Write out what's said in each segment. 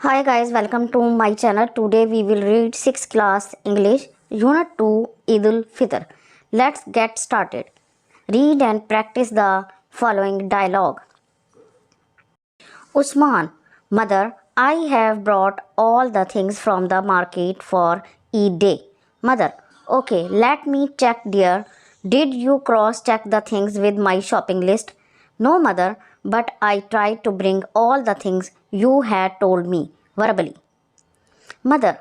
Hi guys, welcome to my channel. Today we will read 6th class English Unit 2 Eid al-Fitr. Let's get started. Read and practice the following dialogue. Usman, mother, I have brought all the things from the market for Eid day. Mother, okay, let me check dear. Did you cross check the things with my shopping list? No, mother, but I tried to bring all the things you had told me verbally. Mother,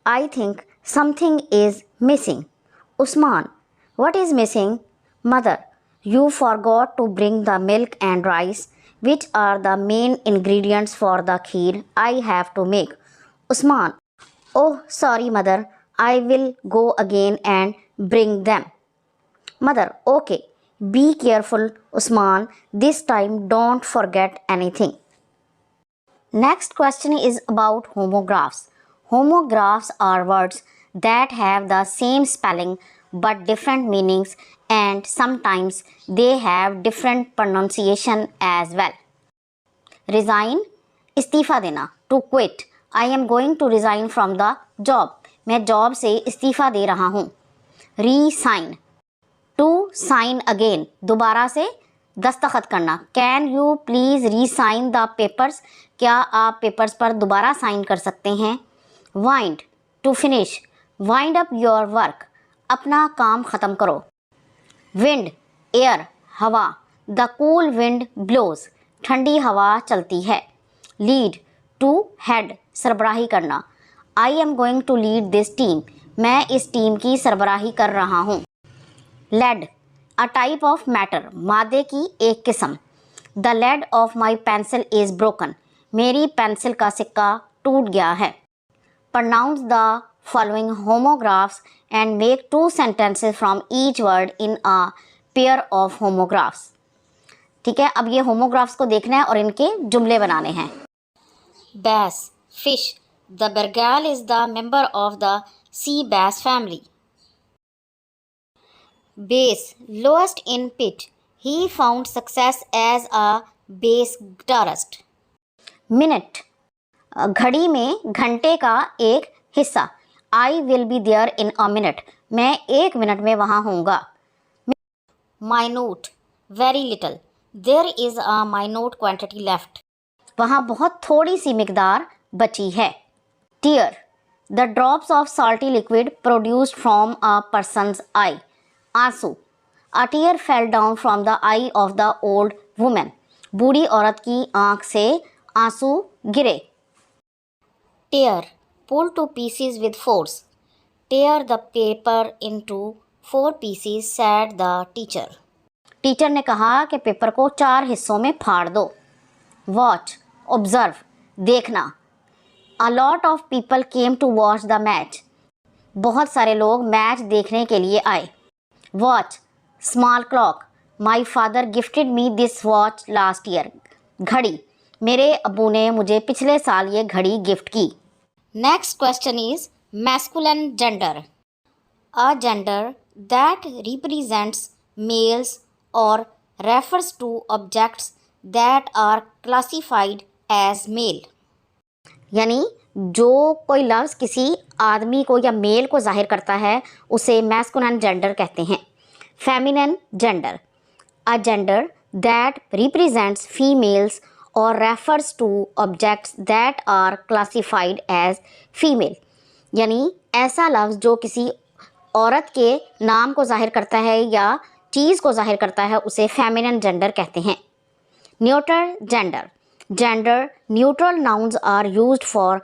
I think something is missing. Usman, what is missing? Mother, you forgot to bring the milk and rice, which are the main ingredients for the kheer I have to make. Usman, oh, sorry, mother. I will go again and bring them. Mother, okay. Be careful, Usman. This time don't forget anything. Next question is about homographs. Homographs are words that have the same spelling but different meanings, and sometimes they have different pronunciation as well. Resign, इस्तीफ़ा देना. To quit, I am going to resign from the job. मैं job से इस्तीफ़ा दे रहा हूँ. Resign, to sign again, दोबारा से दस्तखत करना. Can you please resign the papers, क्या आप पेपर्स पर दोबारा साइन कर सकते हैं. Wind, to finish, wind up your work, अपना काम ख़त्म करो. विंड, एयर, हवा, द कूल विंड ब्लोज, ठंडी हवा चलती है. लीड, टू हेड, सरबराही करना. I am going to lead this team, मैं इस टीम की सरबराही कर रहा हूँ. Led, a type of matter, मादे की एक किस्म. The laid of my pencil is broken, मेरी पेंसिल का सिक्का टूट गया है. Pronounce the following homographs and make 2 sentences from each word in a pair of homographs. ठीक है, अब ये homographs को देखना है और इनके जुमले बनाने हैं. Bass, fish. The Bergal is the member of the sea bass family. Bass, lowest in pit. He found success as a bass guitarist. Minute, घड़ी में घंटे का एक हिस्सा. I will be there in a minute, मैं 1 minute में वहाँ होऊंगा. Minute, very little. There is a minute quantity left, वहाँ बहुत थोड़ी सी मिकदार बची है. Tear, the drops of salty liquid produced from a person's eye. आंसू, a tear fell down from the eye of the old women, बूढ़ी औरत की आंख से आंसू गिरे. Tear, pull to pieces with force. Tear the paper into 4 pieces, said the teacher. Teacher ने कहा कि पेपर को 4 हिस्सों में फाड़ दो. Watch, observe, देखना. A lot of people came to watch the match. बहुत सारे लोग मैच देखने के लिए आए. Watch, small clock. My father gifted me this watch last year. घड़ी, मेरे अब्बू ने मुझे पिछले साल ये घड़ी गिफ्ट की. Next question is masculine gender. A gender that represents males और refers to objects that are classified as male. यानी जो कोई लफ्ज़ किसी आदमी को या मेल को जाहिर करता है उसे मैस्कुलिन जेंडर कहते हैं. Feminine gender, a gender that represents females or refers to objects that are classified as female. यानी ऐसा लफ्ज़ जो किसी औरत के नाम को जाहिर करता है या चीज़ को जाहिर करता है उसे फेमिनिन जेंडर कहते हैं. Neutral gender, gender neutral nouns are used for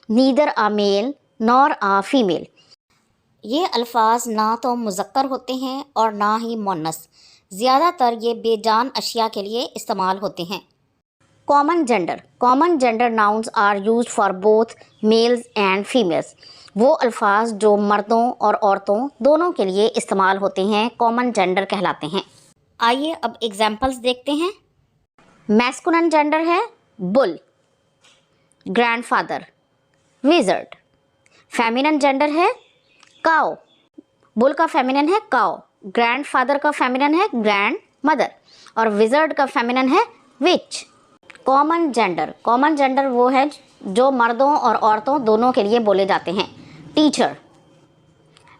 neither a male nor a female. ये अल्फाज ना तो मुज़क्कर होते हैं और ना ही मुअन्नस. ज़्यादातर ये बेजान अशिया के लिए इस्तेमाल होते हैं. Common gender, common gender nouns are used for both males and females. वो अल्फाज जो मर्दों और औरतों दोनों के लिए इस्तेमाल होते हैं कॉमन जेंडर कहलाते हैं. आइए अब एग्जाम्पल्स देखते हैं. मैस्कुलिन जेंडर है bull, grandfather, wizard. Feminine gender है काओ, बुल का फेमिनिन है काओ, ग्रैंडफादर का फेमिनिन है ग्रैंड मदर और विजर्ड का फेमिनिन है विच. कॉमन जेंडर वो है जो मर्दों और औरतों दोनों के लिए बोले जाते हैं। Teacher,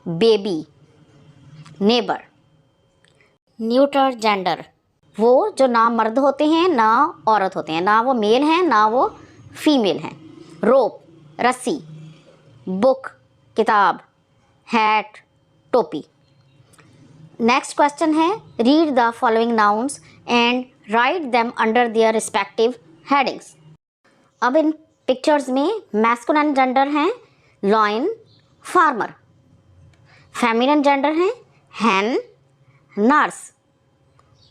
baby, neighbour. Neutral gender वो जो ना मर्द होते हैं ना औरत होते हैं, ना वो मेल हैं ना वो फीमेल हैं। रोप, रस्सी, बुक, किताब, हैट, टोपी। नेक्स्ट क्वेश्चन है, read the following nouns and write them under their respective headings. अब इन पिक्चर्स में मैस्कुलिन जेंडर हैं लॉयन, फार्मर। फेमिनिन जेंडर हैं हैन, नर्स।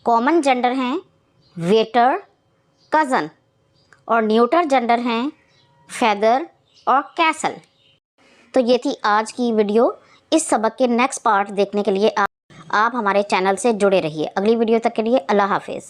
कॉमन जेंडर हैं वेटर, कज़न। और न्यूट्रल जेंडर हैं फेदर और कैसल। तो ये थी आज की वीडियो। इस सबक के नेक्स्ट पार्ट देखने के लिए आप हमारे चैनल से जुड़े रहिए। अगली वीडियो तक के लिए अल्लाह हाफिज़।